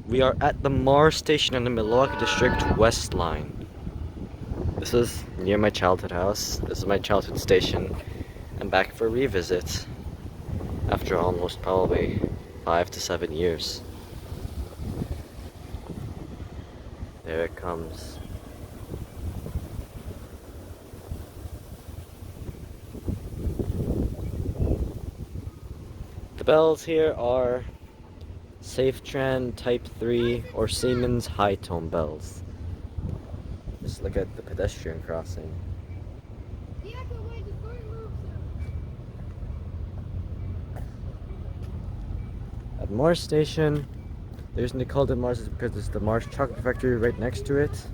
We are at the Mars station on the Milwaukee District-West line. This is near my childhood house. This is my childhood station. I'm back for a revisit after almost probably 5 to 7 years. There it comes. The bells here are Safetran Type 3 or Siemens high tone bells. Just look at the pedestrian crossing. At Mars Station, the reason they called it Mars is because it's the Mars chocolate factory right next to it.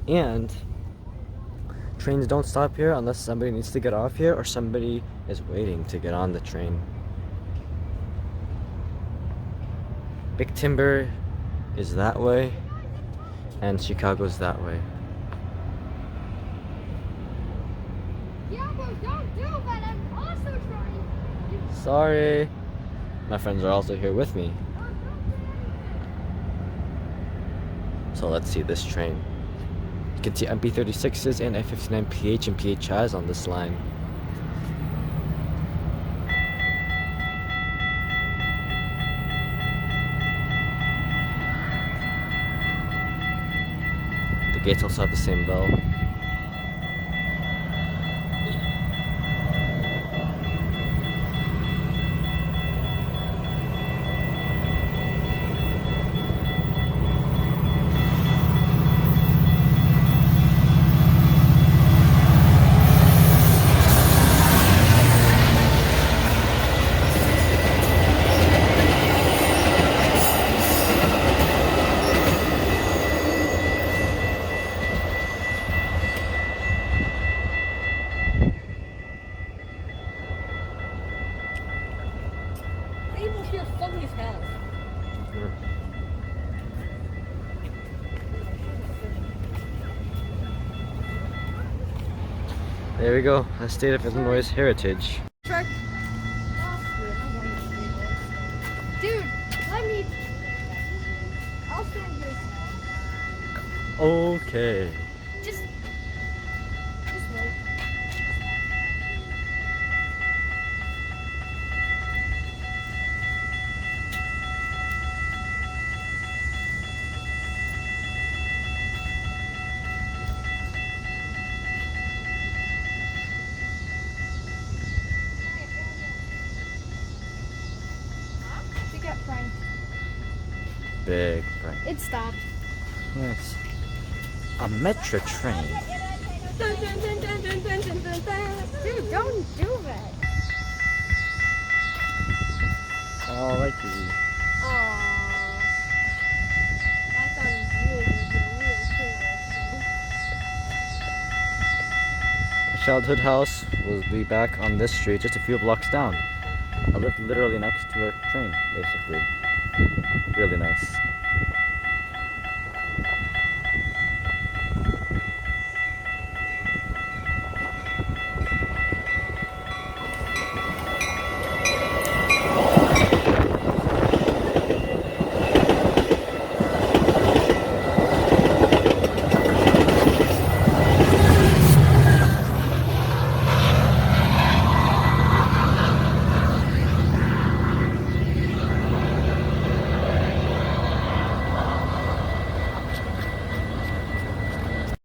And trains don't stop here unless somebody needs to get off here or somebody is waiting to get on the train. Big Timber is that way, and Chicago's that way. Yeah, but don't do that. I'm also trying. Sorry. My friends are also here with me. So let's see this train. You can see MP36s and F59-PH and PHIs on this line. The gates also have the same bell. People here funny as hell. There we go, a state of Illinois heritage. Truck. Dude, let me. I'll stand this. Okay. Just wait. She got pranked. Big prank. It stopped. Nice. A Metra train. Dun, dun, dun, dun, dun, dun, dun, dun, dun. Dude, don't do that. Alrighty. Aww. I thought it was real cool. My childhood house will be back on this street just a few blocks down. I lived literally next to a train, basically. Really